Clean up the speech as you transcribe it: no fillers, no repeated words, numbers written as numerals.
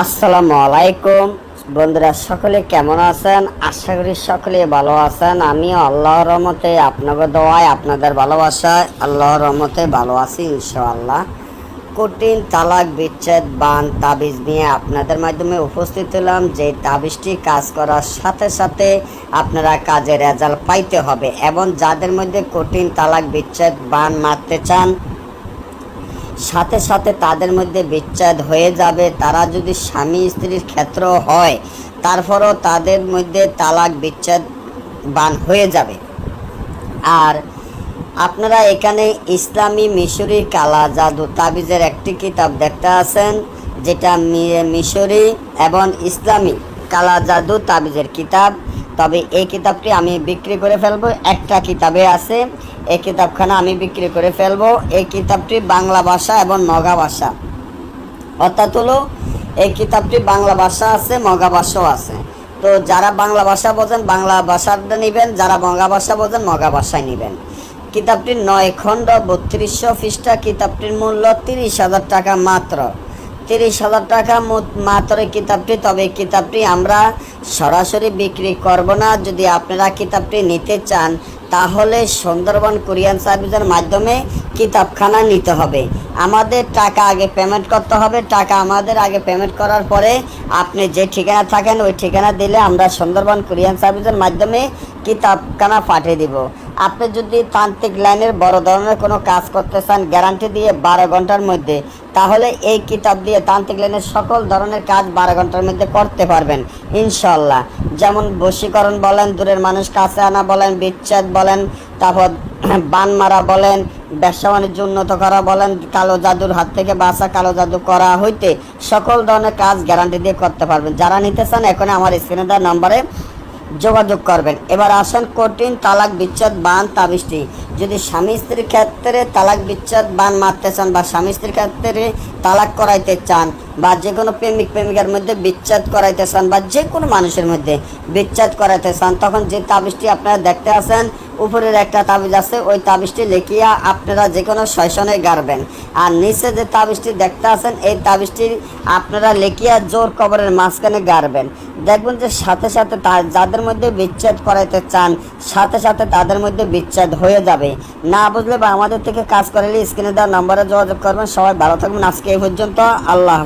আসসালামু আলাইকুম বন্ধুরা, সকলে কেমন আছেন? আশা করি সকলে ভালো আছেন। আমি আল্লাহর রহমতে, আপনাদের দোয়ায়, আপনাদের ভালোবাসায় আল্লাহর রহমতে ভালো আছি ইনশাআল্লাহ। কঠিন তালাক বিচ্ছেদ বান তাবিজ নিয়ে আপনাদের মাধ্যমে উপস্থিত হলাম। যে তাবিজটি কাজ করার সাথে সাথে আপনারা কাজের রেজাল্ট পাইতে হবে, এবং যাদের মধ্যে কঠিন তালাক বিচ্ছেদ বান মারতে চান সাথে সাথে তাদের মধ্যে বিচ্ছেদ হয়ে যাবে। তারা যদি স্বামী স্ত্রীর ক্ষেত্র হয়, তারপরও তাদের মধ্যে তালাক বিচ্ছেদ বান হয়ে যাবে। আর আপনারা এখানে ইসলামী মিশরি কালা জাদু তাবিজের একটি কিতাব দেখতে আছেন, যেটা মিশরি এবং ইসলামী কালা জাদু তাবিজের কিতাব। তবে এই কিতাবটি আমি বিক্রি করে ফেলবো। একটা কিতাবে আছে, এই কিতাবখানা আমি বিক্রি করে ফেলবো। এই কিতাবটি বাংলা ভাষা এবং মগা ভাষা, অর্থাৎ হলো এই কিতাবটি বাংলা ভাষা আছে, মগা ভাষাও আছে। তো যারা বাংলা ভাষা বোঝেন বাংলা ভাষাটা নেবেন, যারা মগা ভাষা বোঝেন মগা ভাষায় নেবেন। কিতাবটির 9 খণ্ড 3200 পৃষ্ঠা। কিতাবটির মূল্য 30,000 টাকা মাত্র। 30,000 টাকা মাত্র কিতাবটি। তবে কিতাবটি আমরা সরাসরি বিক্রি করব না। যদি আপনারা কিতাবটি নিতে চান, তাহলে সুন্দরবন কুরিয়ার সার্ভিসের মাধ্যমে কিতাবখানা নিতে হবে। আমাদের টাকা আগে পেমেন্ট করতে হবে। টাকা আমাদের আগে পেমেন্ট করার পরে আপনি যে ঠিকানা থাকেন ওই ঠিকানা দিলে আমরা সুন্দরবন কুরিয়ার সার্ভিসের মাধ্যমে কিতাবখানা পাঠিয়ে দিব। আপনি যদি তান্ত্রিক লাইনের বড় ধরনের কোনো কাজ করতে চান গ্যারান্টি দিয়ে 12 ঘন্টার মধ্যে, তাহলে এই কিতাব দিয়ে তান্ত্রিক লাইনের সকল ধরনের কাজ 12 ঘন্টার মধ্যে করতে পারবেন ইনশাল্লাহ। যেমন বশীকরণ বলেন, দূরের মানুষ কাছে আনা বলেন, বিচ্ছেদ বলেন, তারপর বান মারা বলেন, ব্যবসা বাণিজ্য উন্নত করা বলেন, কালো জাদুর হাত থেকে বাঁচা, কালো জাদু করা হইতে সকল ধরনের কাজ গ্যারান্টি দিয়ে করতে পারবেন। যারা নিতে চান এখন আমার স্ক্রিনে দেওয়া নম্বরে যোগাযোগ করবেন। এবার আসেন কঠিন তালাক বিচ্ছেদ বান তাবিজটি। যদি স্বামী স্ত্রীর ক্ষেত্রে তালাক বিচ্ছেদ বান মারতে চান, বা স্বামী স্ত্রীর ক্ষেত্রে তালাক করাইতে চান, বা যে কোনো প্রেমিক প্রেমিকার মধ্যে বিচ্ছেদ করাইতে চান, বা যে কোনো মানুষের মধ্যে বিচ্ছেদ করাইতে চান, তখন যে তাবিজটি আপনারা দেখতে আছেন উপরের একটা তাবিজ আছে, ওই তাবিজটি লিখিয়া আপনারা যে কোনো শয়সনে গাড়বেন। আর নিচে যে তাবিজটি দেখতে আছেন, এই তাবিজটি আপনারা লিখিয়া জোর কবরের মাঝখানে গাড়বেন। দেখবেন যে সাথে সাথে যাদের মধ্যে বিচ্ছেদ করাইতে চান সাথে সাথে তাদের মধ্যে বিচ্ছেদ হয়ে যাবে। না বুঝলে বা আমাদের থেকে কাজ করালে স্ক্রিনে দেওয়া নম্বরে যোগাযোগ করবেন। সবাই ভালো থাকবেন। আজকে এই পর্যন্ত। আল্লাহ।